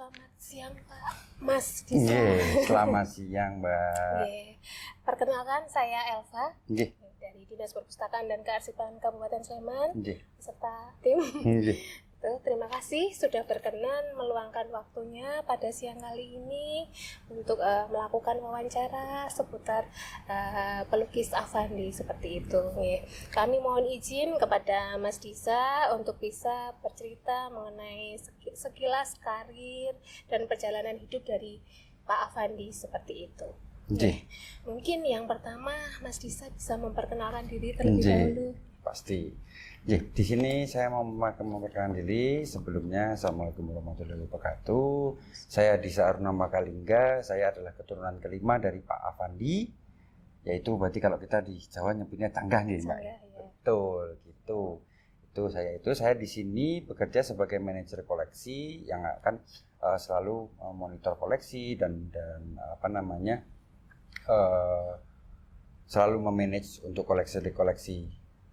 Selamat siang Pak Mas Disa. Selamat siang Mbak. Perkenalkan saya Elsa dari Dinas Perpustakaan dan Kearsipan Kabupaten Sleman beserta tim. Terima kasih sudah berkenan meluangkan waktunya pada siang kali ini untuk melakukan wawancara seputar pelukis Afandi seperti itu. Kami mohon izin kepada Mas Disa untuk bisa bercerita mengenai sekilas karir dan perjalanan hidup dari Pak Afandi seperti itu. Mungkin yang pertama Mas Disa bisa memperkenalkan diri terlebih dahulu. Pasti. Di sini saya mau memperkenalkan diri. Sebelumnya, Assalamualaikum warahmatullahi wabarakatuh. Saya Disa Aruna Makalingga. Saya adalah keturunan kelima dari Pak Afandi. Yaitu berarti kalau kita di Jawa nyebutnya Canggah nih, Mbak. Ya. Betul, gitu. Saya di sini bekerja sebagai manajer koleksi yang akan selalu monitor koleksi dan selalu memanage untuk koleksi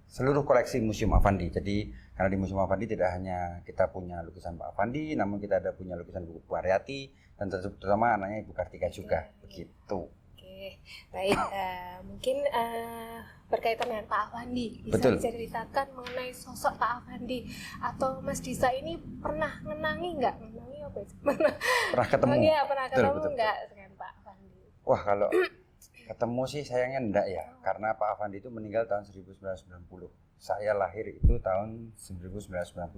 seluruh koleksi Museum Afandi. Jadi karena di Museum Afandi tidak hanya kita punya lukisan Pak Afandi, namun kita ada punya lukisan Bu Haryati dan terutama anaknya Ibu Kartika juga. Begitu. Oke, baik. Mungkin berkaitan dengan Pak Afandi, bisa diceritakan mengenai sosok Pak Afandi atau Mas Disa ini pernah ngenangi nggak? Ngenangi apa itu? Pernah ketemu? Oh iya, pernah ketemu nggak dengan Pak Afandi? Wah, kalau ketemu sih sayangnya enggak ya, karena Pak Afandi itu meninggal tahun 1990. Saya lahir itu tahun 1995.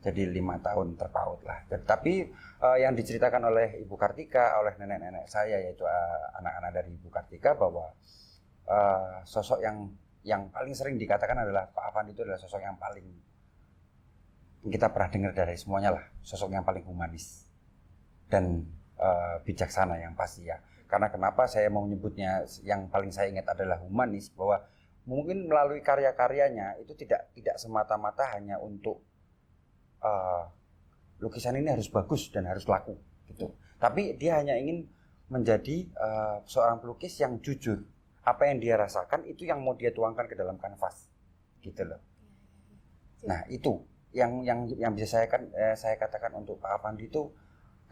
Jadi 5 tahun terpaut lah. Tapi yang diceritakan oleh Ibu Kartika, oleh nenek-nenek saya, yaitu anak-anak dari Ibu Kartika, bahwa sosok yang paling sering dikatakan adalah Pak Afandi itu adalah sosok yang paling kita pernah dengar dari semuanya lah, sosok yang paling humanis dan bijaksana yang pasti ya. Karena kenapa saya mau menyebutnya yang paling saya ingat adalah humanis, bahwa mungkin melalui karya-karyanya itu tidak semata-mata hanya untuk lukisan ini harus bagus dan harus laku gitu. Tapi dia hanya ingin menjadi seorang pelukis yang jujur. Apa yang dia rasakan itu yang mau dia tuangkan ke dalam kanvas, gitu loh. Nah itu yang bisa saya katakan untuk Pak Afandi itu.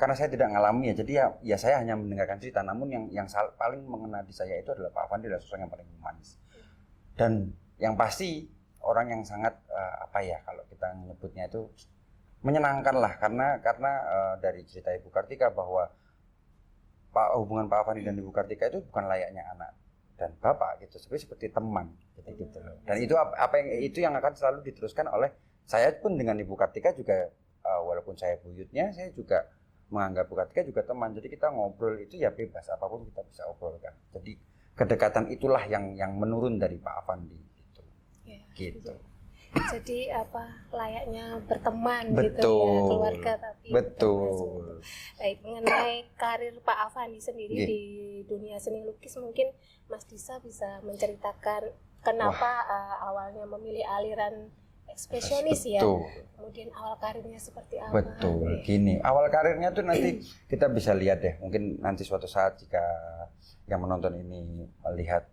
Karena saya tidak ngalami ya, jadi ya saya hanya mendengarkan cerita. Namun yang paling mengena di saya itu adalah Pak Afandi adalah sosok yang paling humanis. Dan yang pasti orang yang sangat kalau kita menyebutnya itu menyenangkan lah, karena dari cerita Ibu Kartika bahwa hubungan Pak Afandi dan Ibu Kartika itu bukan layaknya anak dan bapak gitu, seperti teman gitu loh. Dan itu yang akan selalu diteruskan oleh saya pun dengan Ibu Kartika juga, walaupun saya buyutnya, saya juga menganggap Bu Kartika juga teman. Jadi kita ngobrol itu ya bebas, apapun kita bisa obrolkan. Jadi kedekatan itulah yang menurun dari Pak Afandi gitu. Gitu. Jadi layaknya berteman gitu ya, keluarga tapi betul. Baik, mengenai karir Pak Afandi sendiri di dunia seni lukis, mungkin Mas Disa bisa menceritakan kenapa awalnya memilih aliran ekspresionis ya. Kemudian awal karirnya seperti apa? Betul. Gini, awal karirnya tuh nanti kita bisa lihat deh. Mungkin nanti suatu saat jika yang menonton ini melihat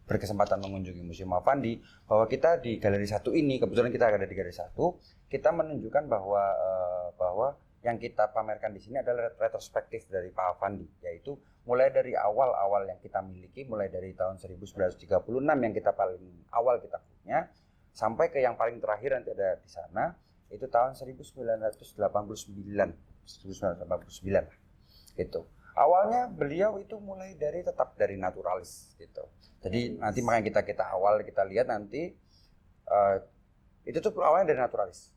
berkesempatan mengunjungi Museum Afandi, bahwa kita di Galeri 1 ini, kebetulan kita ada di Galeri 1, kita menunjukkan bahwa yang kita pamerkan di sini adalah retrospektif dari Pak Afandi, yaitu mulai dari awal-awal yang kita miliki, mulai dari tahun 1936 yang kita paling awal kita punya, sampai ke yang paling terakhir nanti ada di sana, itu tahun 1989 lah, gitu. Awalnya beliau itu mulai tetap dari naturalis, gitu. Jadi nanti makanya kita lihat nanti itu tuh awalnya dari naturalis.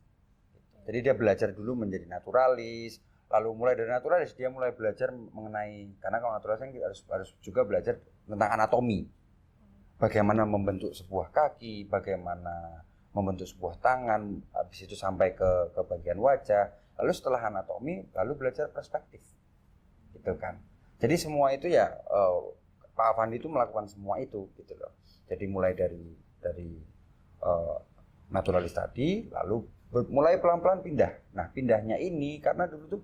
Jadi dia belajar dulu menjadi naturalis, lalu mulai dari naturalis dia mulai belajar mengenai, karena kalau naturalis kan harus juga belajar tentang anatomi. Bagaimana membentuk sebuah kaki, bagaimana membentuk sebuah tangan, habis itu sampai ke bagian wajah. Lalu setelah anatomi, lalu belajar perspektif, gitu kan. Jadi semua itu ya Pak Afandi itu melakukan semua itu, gitu loh. Jadi mulai dari naturalis tadi, lalu mulai pelan-pelan pindah. Nah pindahnya ini karena dulu tuh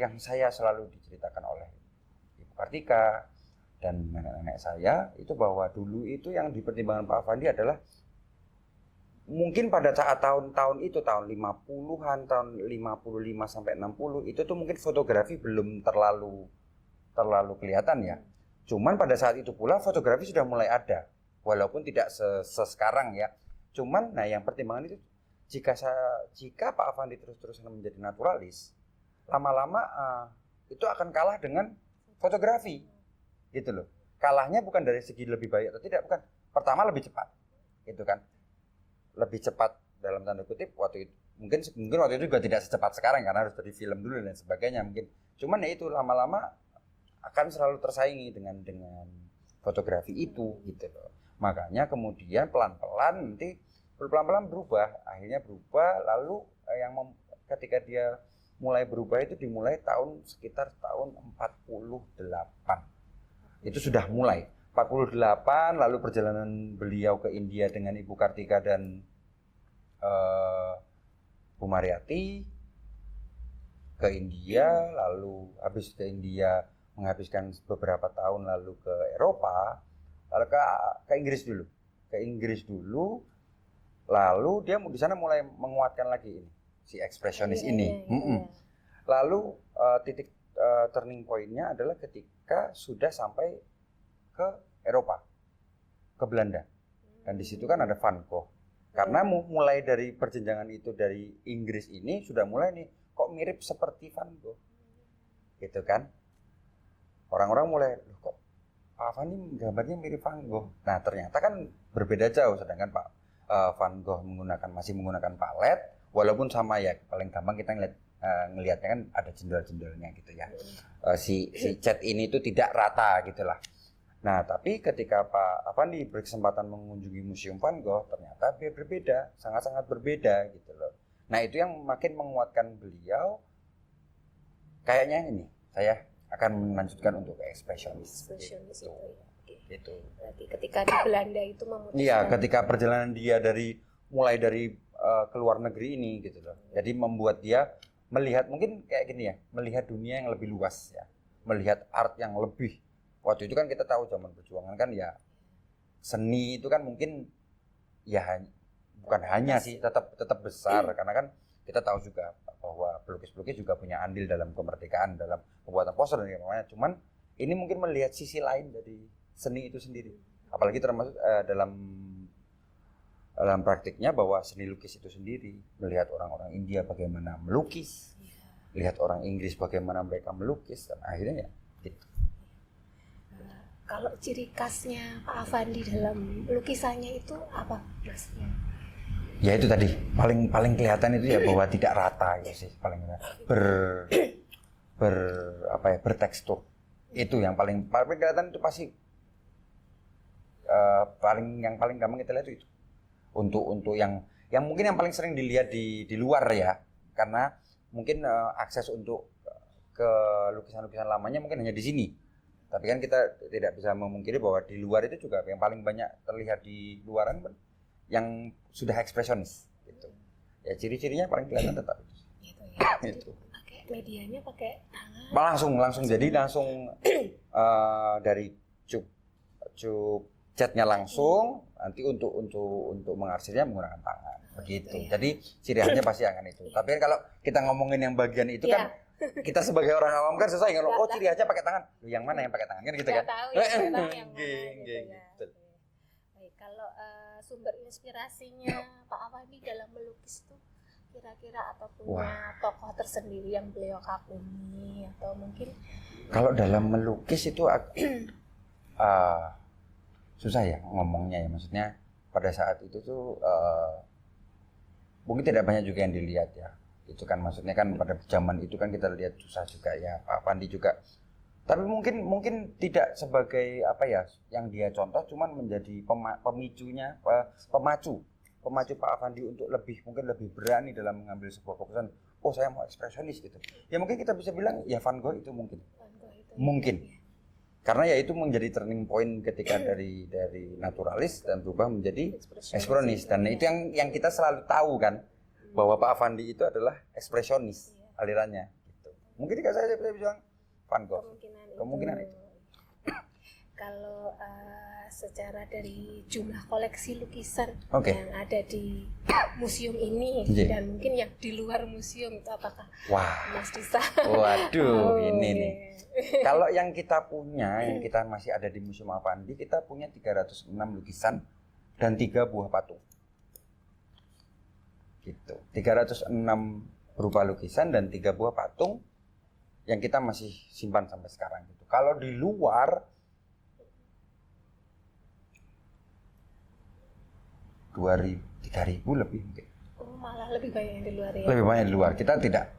yang saya selalu diceritakan oleh Ibu Kartika dan nenek-nenek saya itu, bahwa dulu itu yang dipertimbangkan Pak Afandi adalah mungkin pada saat tahun-tahun itu tahun 50-an, tahun 55 sampai 60 itu tuh mungkin fotografi belum terlalu kelihatan ya. Cuman pada saat itu pula fotografi sudah mulai ada, walaupun tidak sekarang ya. Cuman nah yang pertimbangan itu jika Pak Afandi terus-terusan menjadi naturalis, lama-lama itu akan kalah dengan fotografi, gitu loh. Kalahnya bukan dari segi lebih baik atau tidak, bukan. Pertama lebih cepat, gitu kan. Lebih cepat dalam tanda kutip waktu itu. Mungkin waktu itu juga tidak secepat sekarang karena harus dari film dulu dan sebagainya mungkin. Cuman ya itu lama-lama akan selalu tersaingi dengan fotografi itu, gitu loh. Makanya kemudian pelan-pelan berubah, akhirnya berubah. Lalu ketika dia mulai berubah itu dimulai sekitar tahun 48. Itu sudah mulai 48, lalu perjalanan beliau ke India dengan Ibu Kartika dan Bu Mariati ke India, lalu habis ke India menghabiskan beberapa tahun, lalu ke Eropa, lalu ke Inggris dulu, lalu dia di sana mulai menguatkan lagi si ekspresionis ini. Lalu titik turning point-nya adalah ketika sudah sampai ke Eropa, ke Belanda, dan di situ kan ada Van Gogh. Karena mulai dari perjenjangan itu dari Inggris ini sudah mulai nih, kok mirip seperti Van Gogh, gitu kan? Orang-orang mulai, loh kok Pak Afandi gambarnya mirip Van Gogh. Nah ternyata kan berbeda jauh, sedangkan Pak Van Gogh masih menggunakan palet, walaupun sama ya, paling gampang kita ngelihatnya kan ada jendela-jendelanya gitu ya. Si cat ini itu tidak rata gitulah. Nah, tapi ketika Pak Afandi berkesempatan mengunjungi Museum Van Gogh, ternyata berbeda, sangat-sangat berbeda gitu loh. Nah, itu yang makin menguatkan beliau. Kayaknya ini, saya akan melanjutkan untuk ekspresionis. Ekspresionis itu ya. Gitu. Berarti ketika di Belanda itu memutuskan. Iya, ketika perjalanan dia mulai dari ke luar negeri ini gitu loh. Jadi membuat dia melihat mungkin kayak gini ya, melihat dunia yang lebih luas ya. Melihat art yang lebih. Waktu itu kan kita tahu zaman perjuangan kan ya seni itu kan mungkin ya bukan hanya sih tetap besar karena kan kita tahu juga bahwa pelukis-pelukis juga punya andil dalam kemerdekaan dalam pembuatan poster dan lain-lain. Cuman ini mungkin melihat sisi lain dari seni itu sendiri. Apalagi termasuk dalam praktiknya bahwa seni lukis itu sendiri, melihat orang-orang India bagaimana melukis, lihat orang Inggris bagaimana mereka melukis, dan akhirnya ya gitu. Kalau ciri khasnya Pak Afandi dalam lukisannya itu apa, Mas? Ya itu tadi paling kelihatan itu ya bahwa tidak rata ya sih, paling bertekstur. Itu yang paling kelihatan itu pasti yang paling gampang kita lihat itu. Untuk yang mungkin yang paling sering dilihat di luar ya, karena mungkin akses untuk ke lukisan-lukisan lamanya mungkin hanya di sini. Tapi kan kita tidak bisa memungkiri bahwa di luar itu juga yang paling banyak terlihat di luaran yang sudah ekspresionis gitu. Ya ciri-cirinya paling kelihatan tetap itu. Gitu ya. Itu. Pakai medianya pakai Langsung tangan. jadi dari cup catnya langsung, nanti untuk mengarsirnya menggunakan tangan begitu. Ya. Jadi ciri khasnya pasti akan itu. Tapi kalau kita ngomongin yang bagian itu kan kita sebagai orang awam kan susah ngomong, oh ciri khasnya pakai tangan. Yang mana yang pakai tangan kan gitu kan? Tahu ya, yang mana gitu ya. Baik, kalau sumber inspirasinya Pak Afandi dalam melukis itu kira-kira atau punya tokoh tersendiri yang beliau kagumi atau mungkin kalau dalam melukis itu susah ya ngomongnya ya, maksudnya pada saat itu tuh mungkin tidak banyak juga yang dilihat ya. Itu kan maksudnya kan pada zaman itu kan kita lihat susah juga ya, Pak Afandi juga. Tapi mungkin tidak sebagai apa ya yang dia contoh, cuman menjadi pemacu Pak Afandi untuk mungkin lebih berani dalam mengambil sebuah keputusan. Oh saya mau ekspresionis gitu. Ya mungkin kita bisa bilang ya Van Gogh itu mungkin. Karena ya itu menjadi turning point ketika dari naturalis dan berubah menjadi ekspresionis. Dan itu yang kita selalu tahu kan. Bahwa Pak Afandi itu adalah ekspresionis alirannya gitu. Mungkin saya bisa bilang Van Gogh. Kemungkinan itu. Kalau secara dari jumlah koleksi lukisan Oke. yang ada di museum ini dan mungkin yang di luar museum itu apakah Mas Disa? Waduh, ini nih. Kalau yang kita punya, yang kita masih ada di Museum Affandi, kita punya 306 lukisan dan 3 buah patung. Gitu. 306 berupa lukisan dan 3 buah patung yang kita masih simpan sampai sekarang gitu. Kalau di luar 3.000 lebih mungkin. Oh, malah lebih banyak yang di luar ya. Lebih banyak di luar. Kita tidak.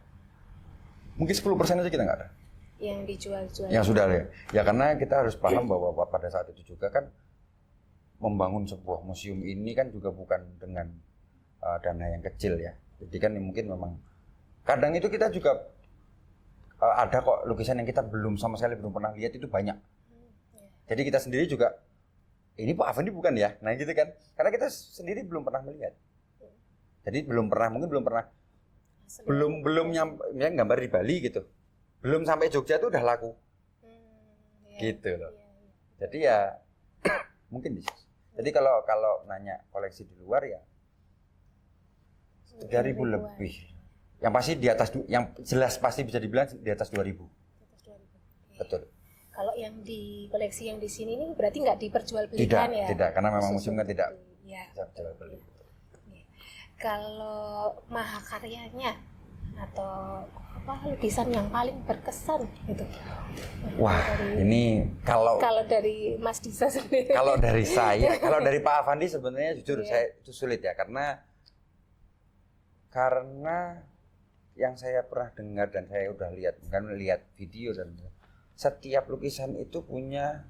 Mungkin 10% aja kita nggak ada. Yang dijual-jual. Yang sudah ya. Ya karena kita harus paham bahwa pada saat itu juga kan membangun sebuah museum ini kan juga bukan dengan dana yang kecil ya. Jadi kan mungkin memang kadang itu kita juga ada kok lukisan yang kita belum sama sekali belum pernah lihat itu banyak. Jadi kita sendiri juga ini Pak Affandi bukan ya? Nah gitu kan. Karena kita sendiri belum pernah melihat. Jadi belum nyampe ya, gambar di Bali gitu. Belum sampai Jogja tuh udah laku. Gitu loh. Jadi ya mungkin bisa. Jadi kalau nanya koleksi di luar ya 3.000 lebih. Yang pasti di atas yang jelas pasti bisa dibilang di atas 2.000. Betul. Kalau yang di koleksi yang di sini ini berarti nggak diperjualbelikan ya? Tidak, karena memang museum kan tidak ya. bisa diperjualbelikan. Kalau mahakaryanya atau lukisan yang paling berkesan gitu. Wah, ini kalau dari Mas Disa sendiri. Kalau dari saya, kalau dari Pak Affandi sebenarnya jujur saya itu sulit ya karena yang saya pernah dengar dan saya udah lihat video dan setiap lukisan itu punya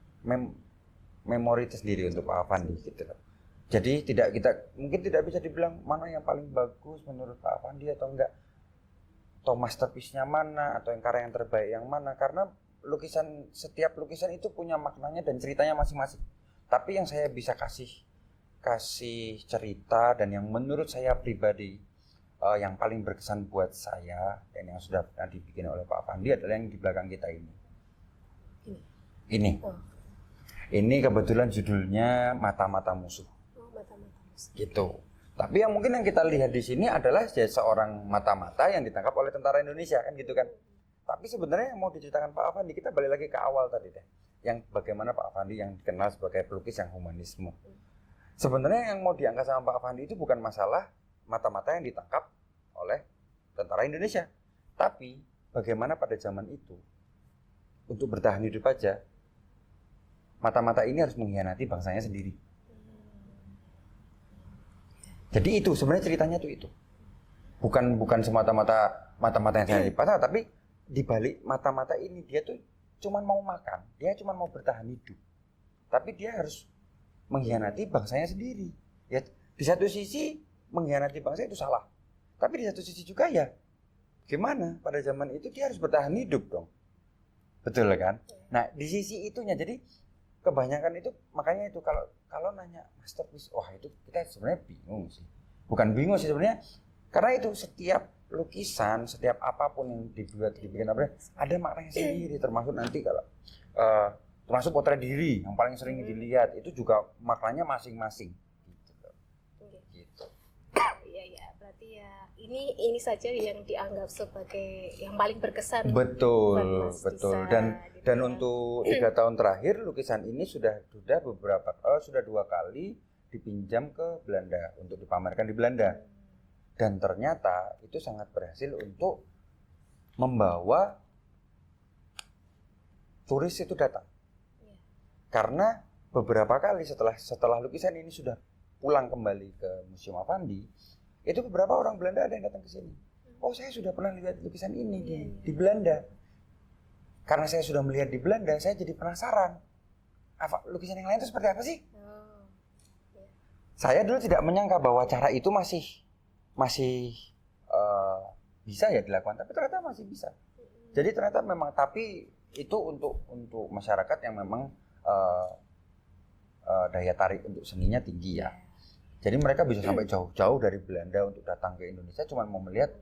memori tersendiri untuk Pak Affandi gitu loh. Jadi mungkin tidak bisa dibilang mana yang paling bagus menurut Pak Affandi atau enggak, atau masterpiece-nya mana atau yang karya yang terbaik yang mana, karena setiap lukisan itu punya maknanya dan ceritanya masing-masing. Tapi yang saya bisa kasih cerita dan yang menurut saya pribadi yang paling berkesan buat saya dan yang sudah pernah dibikin oleh Pak Affandi adalah yang di belakang kita ini. Ini kebetulan judulnya Mata-Mata Musuh. Mata-Mata Musuh. Gitu. Tapi yang mungkin yang kita lihat di sini adalah seorang mata-mata yang ditangkap oleh tentara Indonesia kan gitu kan. Tapi sebenarnya yang mau diceritakan Pak Affandi, kita balik lagi ke awal tadi deh. Yang bagaimana Pak Affandi yang dikenal sebagai pelukis yang humanisme. Sebenarnya yang mau diangkat sama Pak Affandi itu bukan masalah mata-mata yang ditangkap oleh tentara Indonesia. Tapi bagaimana pada zaman itu untuk bertahan hidup aja mata-mata ini harus mengkhianati bangsanya sendiri. Jadi itu sebenarnya ceritanya tuh itu. Bukan semata-mata mata-mata yang saya dipasang, tapi di balik mata-mata ini dia tuh cuman mau makan, dia cuman mau bertahan hidup. Tapi dia harus mengkhianati bangsanya sendiri. Ya, di satu sisi mengkhianati bangsa itu salah. Tapi di satu sisi juga ya gimana pada zaman itu dia harus bertahan hidup dong. Betul kan? Nah, di sisi itunya jadi kebanyakan itu makanya itu kalau nanya masterpiece, wah itu kita sebenarnya bingung sih. Bukan bingung sih sebenarnya, karena itu setiap lukisan, setiap apapun yang dibikin ada maknanya sendiri, termasuk nanti kalau termasuk potret diri yang paling sering dilihat itu juga maknanya masing-masing. Gitu. Iya, berarti ya ini saja yang dianggap sebagai yang paling berkesan. Betul. Dan untuk 3 tahun terakhir lukisan ini sudah 2 kali dipinjam ke Belanda untuk dipamerkan di Belanda. Dan ternyata itu sangat berhasil untuk membawa turis itu datang. Karena beberapa kali setelah lukisan ini sudah pulang kembali ke Museum Affandi, itu beberapa orang Belanda ada yang datang ke sini. Oh, saya sudah pernah lihat lukisan ini di Belanda. Karena saya sudah melihat di Belanda, saya jadi penasaran. Lukisan yang lain itu seperti apa sih? Saya dulu tidak menyangka bahwa cara itu masih bisa ya dilakukan, tapi ternyata masih bisa. Jadi ternyata memang, tapi itu untuk masyarakat yang memang daya tarik untuk seninya tinggi ya. Jadi mereka bisa sampai jauh-jauh dari Belanda untuk datang ke Indonesia cuma mau melihat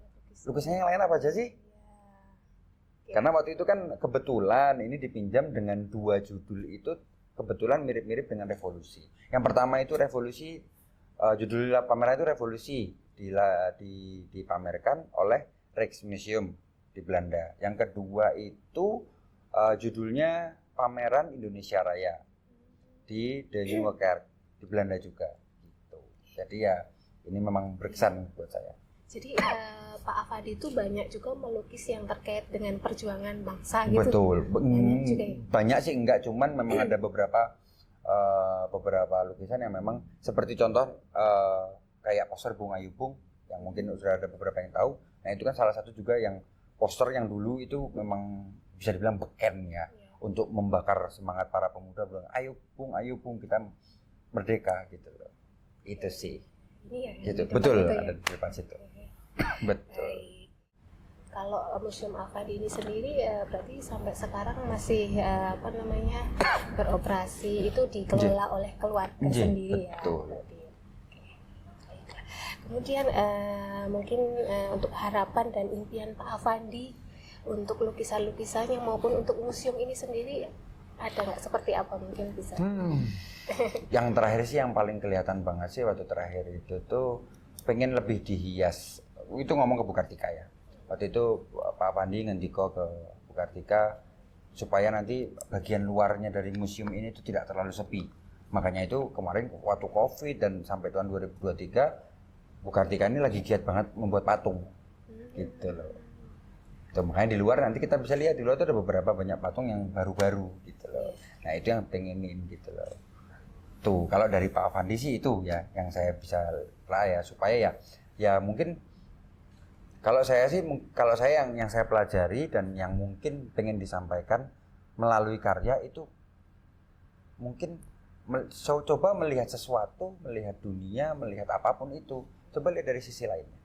lukisannya yang lain apa aja sih. Karena waktu itu kan kebetulan ini dipinjam dengan 2 judul itu kebetulan mirip-mirip dengan revolusi. Yang pertama itu revolusi, judul pameran itu revolusi, dipamerkan oleh Rijksmuseum di Belanda. Yang kedua itu judulnya pameran Indonesia Raya di De Nieuwe Kerk di Belanda juga gitu. Jadi ya ini memang berkesan buat saya. Jadi Pak Afandi itu banyak juga melukis yang terkait dengan perjuangan bangsa gitu. Betul. Banyak juga ya? Banyak sih enggak, cuman memang ada beberapa lukisan yang memang seperti contoh kayak poster Bung Ayubung yang mungkin sudah ada beberapa yang tahu. Nah itu kan salah satu juga yang poster yang dulu itu memang bisa dibilang beken ya, untuk membakar semangat para pemuda bilang ayo Bung kita merdeka gitu loh. Itu sih. Ini ya, gitu. Betul ya? Ada di depan situ. Betul. Kalau Museum Afandi ini sendiri berarti sampai sekarang masih beroperasi, itu dikelola oleh keluarga sendiri betul. Ya. Kemudian mungkin untuk harapan dan impian Pak Afandi untuk lukisan-lukisannya maupun untuk museum ini sendiri ada nggak, seperti apa mungkin bisa? Yang terakhir sih yang paling kelihatan banget sih waktu terakhir itu tuh pengen lebih dihias. Itu ngomong ke Bu Kartika ya. Waktu itu Pak Afandi ngendiko ke Bu Kartika supaya nanti bagian luarnya dari museum ini itu tidak terlalu sepi. Makanya itu kemarin waktu Covid dan sampai tahun 2023 Bu Kartika ini lagi giat banget membuat patung. Gitu loh. Tuh, makanya di luar nanti kita bisa lihat di luar itu ada beberapa banyak patung yang baru-baru gitu loh. Nah itu yang pengenin gitu loh. Tuh kalau dari Pak Afandi sih itu ya yang saya bisa lah ya, supaya ya mungkin kalau saya yang saya pelajari dan yang mungkin pengen disampaikan melalui karya itu mungkin coba melihat sesuatu, melihat dunia, melihat apapun itu, coba lihat dari sisi lainnya.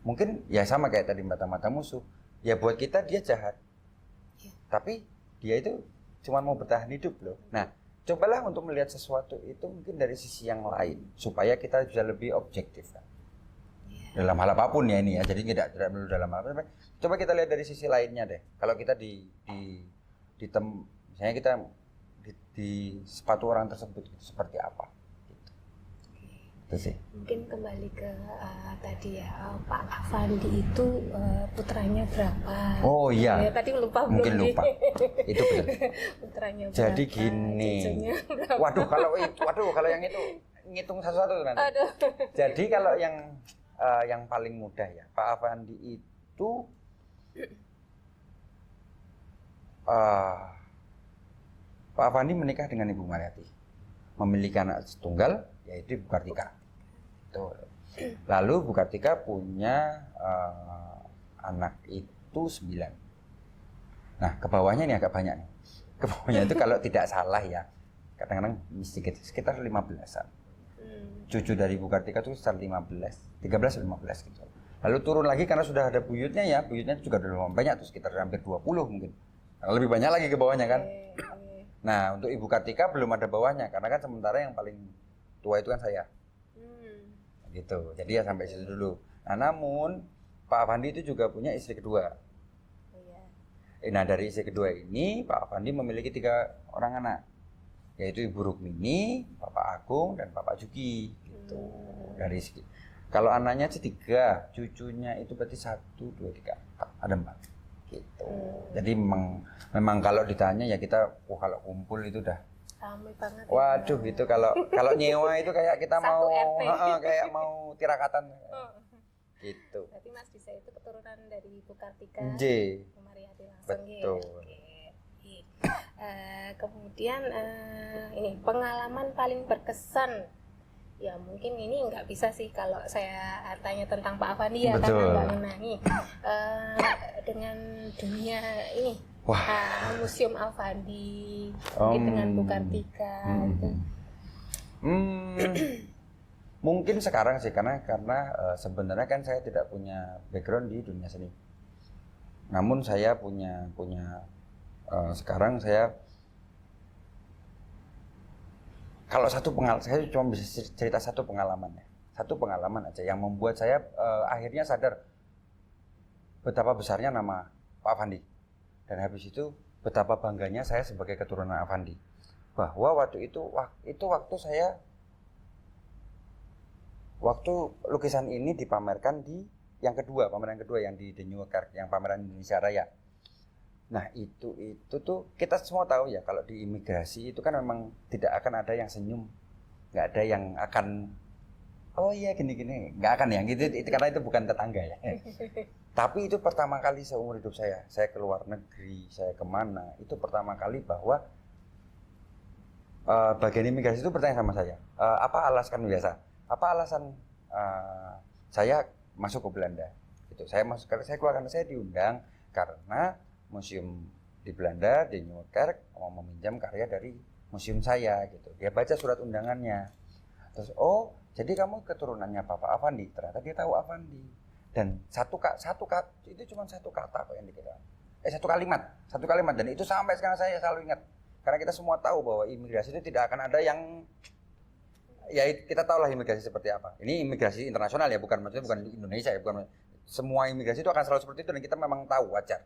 Mungkin ya sama kayak tadi mata-mata musuh, ya buat kita dia jahat, tapi dia itu cuma mau bertahan hidup loh. Nah, cobalah untuk melihat sesuatu itu mungkin dari sisi yang lain, supaya kita bisa lebih objektif kan. Dalam hal apapun ya ini ya, jadi tidak melulu dalam hal apa. Coba kita lihat dari sisi lainnya deh. Kalau kita misalnya kita di sepatu orang tersebut seperti apa? Sih. Mungkin kembali ke tadi ya, Pak Afandi itu putranya berapa? Oh iya. Tadi lupa. Mungkin lupa. Itu betul. Putranya berapa? Jadi gini. Waduh kalau yang itu ngitung satu-satu nanti. Aduh. Jadi kalau yang paling mudah ya, Pak Afandi itu Pak Afandi menikah dengan Ibu Mariati, memiliki anak tunggal yaitu Ibu Kartika. Lalu Bu Kartika punya anak itu 9. Nah, ke bawahnya ini agak banyak nih. Ke bawahnya itu kalau tidak salah ya, kadang-kadang sekitar 15-an. Cucu dari Bu Kartika itu sekitar 13 atau 15 gitu. Lalu turun lagi karena sudah ada buyutnya ya, buyutnya juga udah banyak tuh, sekitar hampir 20 mungkin. Nah, lebih banyak lagi ke bawahnya kan. Nah, untuk Ibu Kartika belum ada bawahnya karena kan sementara yang paling tua itu kan saya. Gitu. Jadi ya sampai situ dulu. Nah, namun Pak Afandi itu juga punya istri kedua. Nah, dari istri kedua ini Pak Afandi memiliki 3 orang anak, yaitu Ibu Rukmini, Bapak Agung, dan Bapak Juki. Gitu. Kalau anaknya sih 3, cucunya itu berarti 1, 2, 3, ada 4. Gitu. Jadi memang kalau ditanya ya kita, kalau kumpul itu udah ramai banget. Waduh ya. Gitu kalau nyewa itu kayak kita kayak mau tirakatan. Gitu. Berarti Mas Bisa itu keturunan dari Ibu Kartika. Bu Mariati langsung. Betul. Kemudian ini pengalaman paling berkesan. Ya mungkin ini nggak bisa sih kalau saya tanya tentang Pak Afandi ya, karena nggak menangi dengan dunia ini. Museum Afandi dengan Bu Kartika gitu. Mungkin sekarang sih karena sebenarnya kan saya tidak punya background di dunia seni. Namun saya punya sekarang saya kalau saya cuma bisa cerita satu pengalaman aja yang membuat saya akhirnya sadar betapa besarnya nama Pak Afandi. Dan habis itu betapa bangganya saya sebagai keturunan Affandi. Bahwa waktu waktu lukisan ini dipamerkan di pameran kedua yang di The New York, yang pameran Indonesia Raya. Nah itu tuh kita semua tahu ya, kalau di imigrasi itu kan memang tidak akan ada yang senyum, nggak ada yang akan oh iya gini-gini, nggak akan ya gitu, karena itu bukan tetangga ya. Tapi itu pertama kali seumur hidup saya keluar negeri, saya kemana, itu pertama kali bahwa bagian imigrasi itu bertanya sama saya, apa alasan saya masuk ke Belanda? Gitu. Saya keluar karena saya diundang karena museum di Belanda di New York mau meminjam karya dari museum saya gitu. Dia baca surat undangannya. Terus jadi kamu keturunannya Bapak Affandi. Ternyata dia tahu Affandi. Dan satu itu cuma satu kata kok yang dikira. Satu kalimat dan itu sampai sekarang saya selalu ingat. Karena kita semua tahu bahwa imigrasi itu tidak akan ada yang ya kita tahu lah imigrasi seperti apa. Ini imigrasi internasional ya, bukan Indonesia ya, bukan semua imigrasi itu akan selalu seperti itu dan kita memang tahu wajar.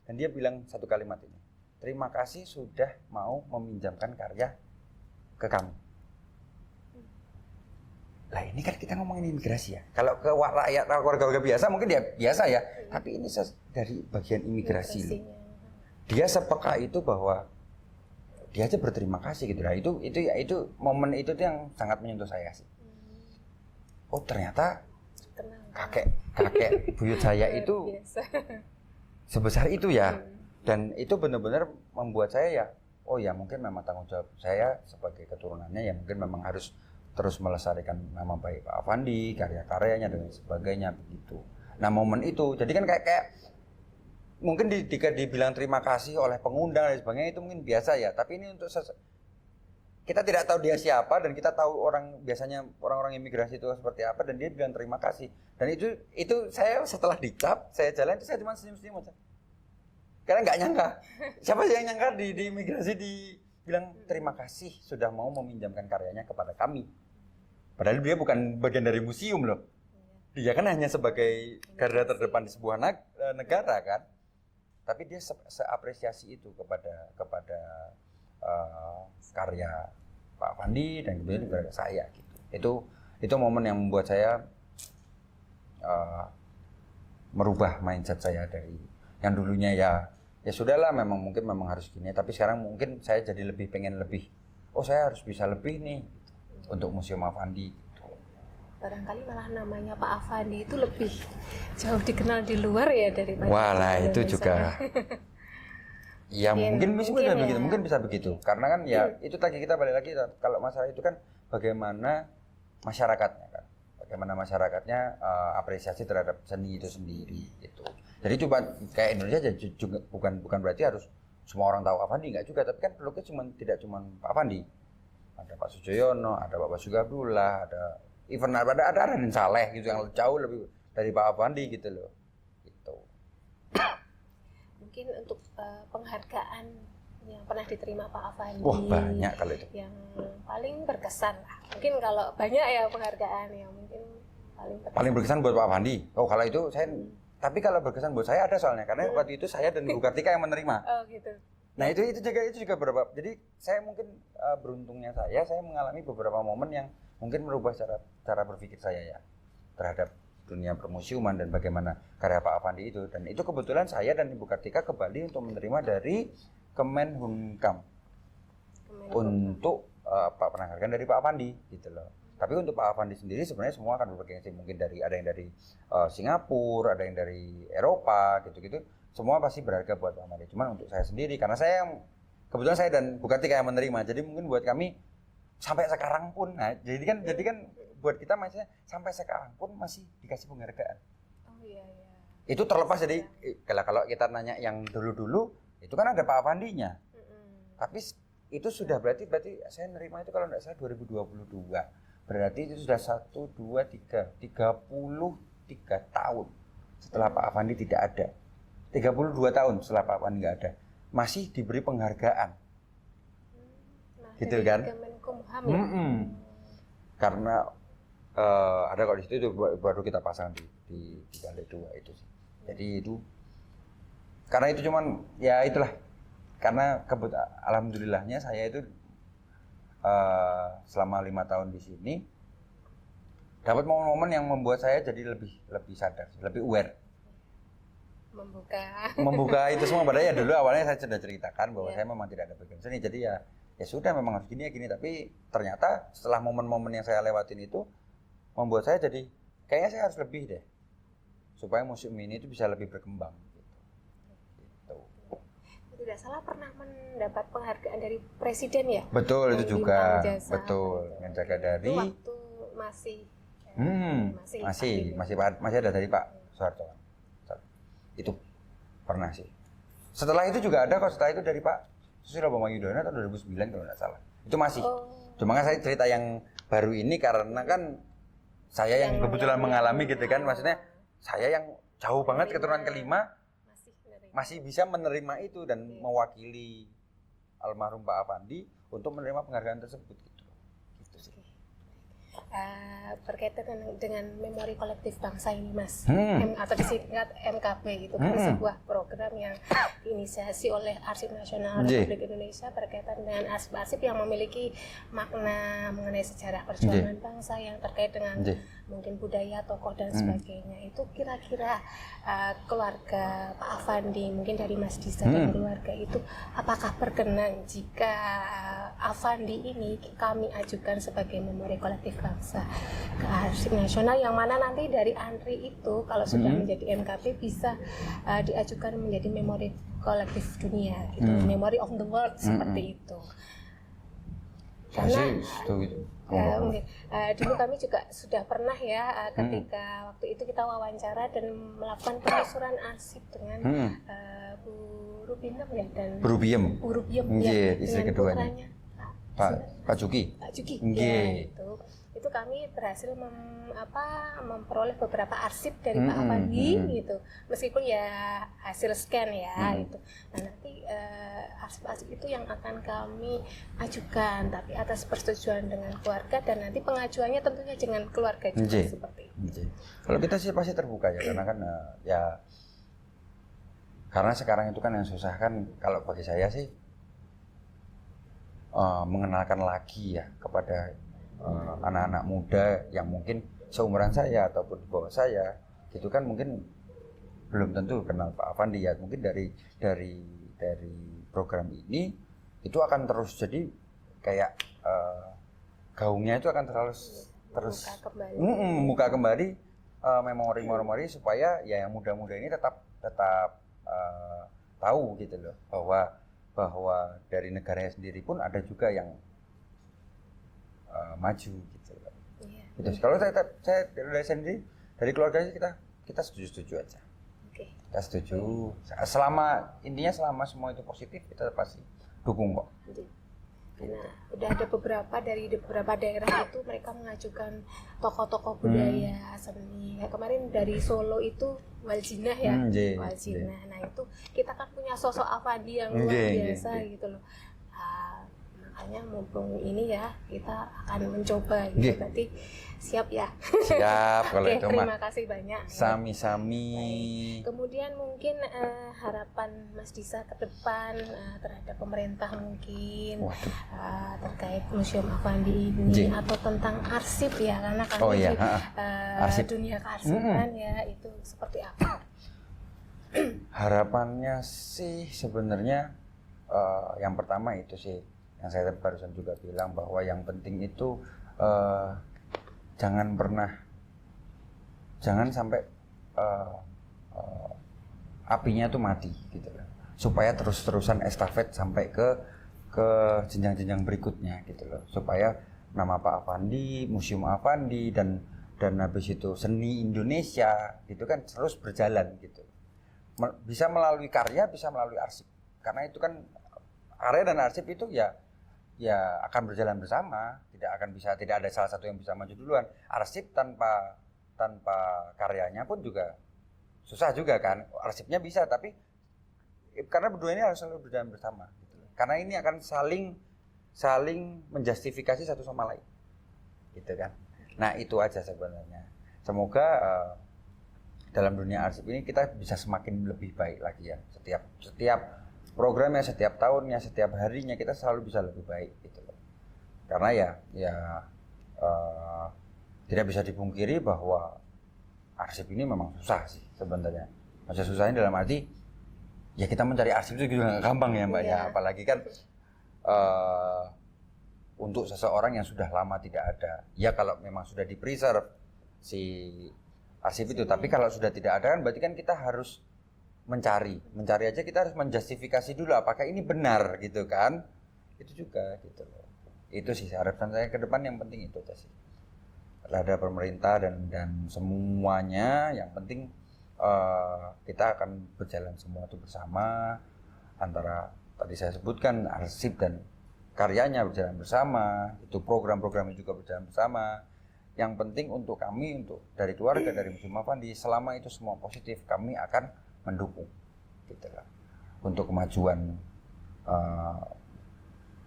Dan dia bilang satu kalimat ini, terima kasih sudah mau meminjamkan karya ke kami. Lah ini kan kita ngomongin imigrasi ya. Kalau ke rakyat warga biasa mungkin dia biasa ya, tapi ini dari bagian imigrasi loh. Dia sepeka itu bahwa dia aja berterima kasih gitu. Nah itu momen itu yang sangat menyentuh saya sih. Oh ternyata kakek buyut saya itu sebesar itu ya. Dan itu benar-benar membuat saya ya, oh ya mungkin memang tanggung jawab saya sebagai keturunannya ya mungkin memang harus terus melestarikan nama baik Pak Affandi, karya-karyanya dan sebagainya begitu. Nah momen itu, jadi kan kayak mungkin dibilang terima kasih oleh pengundang dan sebagainya itu mungkin biasa ya. Tapi ini untuk kita tidak tahu dia siapa dan kita tahu biasanya orang-orang imigrasi itu seperti apa dan dia bilang terima kasih. Dan itu saya setelah dicap, saya jalan itu saya cuma senyum-senyum aja. Karena nggak nyangka. Siapa sih yang nyangka di imigrasi dibilang terima kasih sudah mau meminjamkan karyanya kepada kami. Padahal dia bukan bagian dari museum loh. Dia kan hanya sebagai garda terdepan di sebuah negara kan. Tapi dia seapresiasi itu kepada karya Pak Affandi dan kemudian kepada saya gitu. Itu momen yang membuat saya merubah mindset saya dari yang dulunya ya sudahlah mungkin memang harus gini, tapi sekarang mungkin saya jadi pengen lebih. Oh saya harus bisa lebih nih untuk Museum Affandi. Gitu. Barangkali malah namanya Pak Affandi itu lebih jauh dikenal di luar ya daripada. Walah itu juga. Ya mungkin bisa begitu. Karena kan ya itu tadi kita balik lagi kalau masalah itu kan bagaimana masyarakatnya kan. Bagaimana masyarakatnya apresiasi terhadap seni itu sendiri gitu. Jadi coba kayak Indonesia juga bukan berarti harus semua orang tahu Affandi, enggak juga, tapi kan pelukis tidak cuma Pak Affandi. Ada Pak Sujoyono, ada Pak Basuki Abdullah, ada Raden Saleh gitu yang jauh lebih dari Pak Affandi gitu loh. Gitu. Mungkin untuk penghargaan yang pernah diterima Pak Affandi. Wah, banyak kalau itu. Yang paling berkesan lah. Mungkin kalau banyak ya penghargaan yang mungkin paling berkesan. Paling berkesan buat Pak Affandi. Oh, kalau itu saya tapi kalau berkesan buat saya ada soalnya karena waktu itu saya dan Bu Kartika yang menerima. Oh, gitu. Nah, itu juga beberapa. Jadi saya mungkin beruntungnya saya mengalami beberapa momen yang mungkin merubah cara berpikir saya ya terhadap dunia permusiuman dan bagaimana karya Pak Affandi itu. Dan itu kebetulan saya dan Ibu Kartika ke Bali untuk menerima dari Kemenhumkam untuk penghargaan dari Pak Affandi gitu loh. Tapi untuk Pak Affandi sendiri sebenarnya semua akan berbagai mungkin ada yang dari Singapura, ada yang dari Eropa gitu-gitu. Semua pasti berharga buat Pak Affandi. Cuman untuk saya sendiri karena kebetulan saya dan Bu Kartika yang menerima. Jadi mungkin buat kami sampai sekarang pun jadi kan buat kita maksudnya sampai sekarang pun masih dikasih penghargaan. Oh iya. Itu terlepas dari kalau kita nanya yang dulu itu kan ada Pak Affandinya. Tapi itu sudah berarti saya nerima itu kalau enggak salah 2022. Berarti itu sudah 33 tahun setelah Pak Affandi tidak ada. 32 tahun setelah Pak Affandi enggak ada. Masih diberi penghargaan. Gitu kan? Kemenkumham ya. Karena ada kalau di situ itu baru kita pasang di lantai 2 itu sih. Jadi itu karena itu cuman ya itulah karena alhamdulillahnya saya itu selama 5 tahun di sini dapat momen-momen yang membuat saya jadi lebih sadar, lebih aware. Membuka itu semua. Padahal ya dulu awalnya saya sudah ceritakan bahwa saya memang tidak ada background seni, jadi ya sudah memang harus gini ya gini. Tapi ternyata setelah momen-momen yang saya lewatin itu membuat saya jadi kayaknya saya harus lebih deh supaya museum ini itu bisa lebih berkembang. Gitu. Tidak salah pernah mendapat penghargaan dari presiden ya? Betul, itu juga. Betul, menjaga dari. Itu waktu masih ada dari Pak Soeharto. Itu pernah sih. Setelah itu juga ada kok, setelah itu dari Pak Susilo Bambang Yudhoyono tahun 2009 kalau nggak salah. Itu masih. Cuma kan saya cerita yang baru ini karena kan saya yang kebetulan mengalami gitu kan, maksudnya saya yang jauh banget keturunan kelima masih bisa menerima itu dan mewakili almarhum Pak Afandi untuk menerima penghargaan tersebut gitu. Gitu sih. Berkaitan dengan memori kolektif bangsa ini Mas, atau disingkat MKB itu kan sebuah program yang diinisiasi oleh Arsip Nasional Republik Indonesia berkaitan dengan arsip-arsip yang memiliki makna mengenai sejarah perjuangan bangsa yang terkait dengan mungkin budaya, tokoh dan sebagainya. Itu kira-kira keluarga Pak Afandi, mungkin dari Mas Disa dan keluarga itu, apakah berkenan jika Afandi ini kami ajukan sebagai memori kolektif bangsa ke Arsip Nasional, yang mana nanti dari ANRI itu kalau sudah menjadi MKB bisa diajukan menjadi memori kolektif dunia gitu, memory of the world seperti itu. Karena dulu kami juga sudah pernah ya ketika waktu itu kita wawancara dan melakukan penelusuran arsip dengan Bu Rubinem ya dan Bu Rubiem ya, istri keduanya Pak Juki ya, itu kami berhasil memperoleh beberapa arsip dari Pak Afandi gitu, meskipun ya hasil scan ya itu. Nah nanti arsip-arsip itu yang akan kami ajukan, tapi atas persetujuan dengan keluarga, dan nanti pengajuannya tentunya dengan keluarga juga seperti itu. Kalau kita sih pasti terbuka ya, karena kan karena sekarang itu kan yang susah kan, kalau bagi saya sih mengenalkan lagi ya kepada anak-anak muda yang mungkin seumuran saya ataupun di bawah saya gitu kan, mungkin belum tentu kenal Pak Afandi ya. Mungkin dari program ini itu akan terus jadi kayak gaungnya itu akan terus membuka kembali memori-memori supaya ya yang muda-muda ini tetap tahu gitu loh bahwa dari negaranya sendiri pun ada juga yang maju gitu. Gitu. Kalau saya dari sendiri, dari keluarga kita setuju aja. Kita setuju. Intinya selama semua itu positif, kita pasti dukung kok. Karena udah ada dari beberapa daerah itu mereka mengajukan tokoh-tokoh budaya seni. Kayak kemarin dari Solo itu Waljinah ya, Waljinah. Nah itu kita kan punya sosok Afandi yang luar biasa gitu loh. Makanya mumpung ini ya kita akan mencoba gitu. Berarti siap ya. Siap kalau itu mah. Terima kasih banyak. Sami-sami. Kemudian mungkin harapan Mas Disa ke depan terhadap pemerintah mungkin terkait Museum Afandi ini atau tentang arsip ya, karena kami di dunia kearsipan ya, itu seperti apa? Harapannya sih sebenarnya yang pertama itu sih yang saya barusan juga bilang, bahwa yang penting itu jangan sampai apinya tuh mati gitu loh, supaya terus-terusan estafet sampai ke jenjang-jenjang berikutnya gitu loh, supaya nama Pak Afandi, Museum Afandi dan habis itu seni Indonesia gitu kan terus berjalan gitu, bisa melalui karya, bisa melalui arsip, karena itu kan karya dan arsip itu ya akan berjalan bersama, tidak ada salah satu yang bisa maju duluan. Arsip tanpa karyanya pun juga susah juga kan. Arsipnya bisa, tapi karena berdua ini harus selalu berjalan bersama gitu. Karena ini akan saling menjustifikasi satu sama lain gitu kan. Nah itu aja sebenarnya. Semoga dalam dunia arsip ini kita bisa semakin lebih baik lagi ya. Setiap programnya setiap tahunnya, setiap harinya kita selalu bisa lebih baik gitu loh. Karena tidak bisa dipungkiri bahwa arsip ini memang susah sih sebenarnya. Maksudnya susahnya dalam arti ya kita mencari arsip itu juga nggak gampang ya Mbak ya, apalagi kan untuk seseorang yang sudah lama tidak ada. Ya kalau memang sudah di-preserve si arsip itu, tapi kalau sudah tidak ada kan berarti kan kita harus mencari aja, kita harus menjustifikasi dulu apakah ini benar gitu kan. Itu juga gitu loh. Itu sih harapan saya ke depan, yang penting itu aja sih. Ada pemerintah dan semuanya, yang penting kita akan berjalan semua itu bersama, antara tadi saya sebutkan arsip dan karyanya berjalan bersama, itu program-programnya juga berjalan bersama. Yang penting untuk kami, untuk dari keluarga, dari Museum Affandi, selama itu semua positif, kami akan mendukung gitu lah. Untuk kemajuan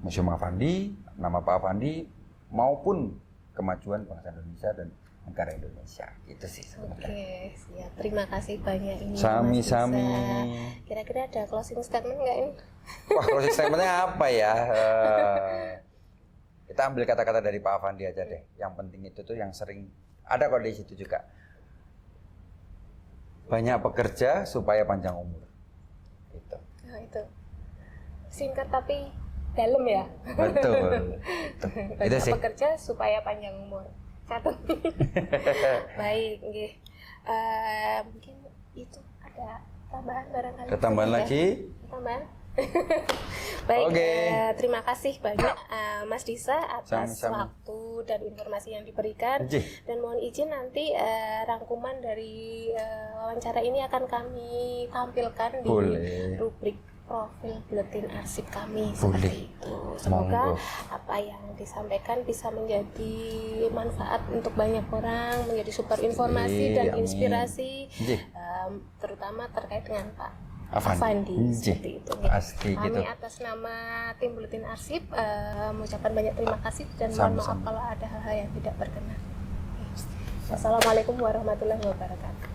Museum Affandi, nama Pak Affandi, maupun kemajuan bangsa Indonesia dan negara Indonesia. Itu sih sebenarnya. Oke, siap. Terima kasih banyak ini. Sami-sami. Kira-kira ada closing statement nggak ini? Wah, closing statementnya apa ya? Kita ambil kata-kata dari Pak Affandi aja deh. Yang penting itu tuh yang sering ada kok di situ juga. Banyak bekerja supaya panjang umur. Gitu. Nah, itu. Singkat tapi dalam ya. Betul. Itu sih. Bekerja supaya panjang umur. Catat. Baik, nggih. Mungkin itu ada tambahan barangkali. Ada tambahan lagi? Tambahan. Baik, terima kasih banyak Mas Disa atas waktu dan informasi yang diberikan. Dan mohon izin nanti rangkuman dari wawancara ini akan kami tampilkan di rubrik profil buletin arsip kami seperti itu. Semoga apa yang disampaikan bisa menjadi manfaat untuk banyak orang, menjadi super informasi dan inspirasi, terutama terkait dengan Pak Affandi seperti itu. Kami atas nama tim Buletin Arsip mengucapkan banyak terima kasih dan mohon maaf kalau ada hal-hal yang tidak berkenan. Assalamualaikum warahmatullahi wabarakatuh.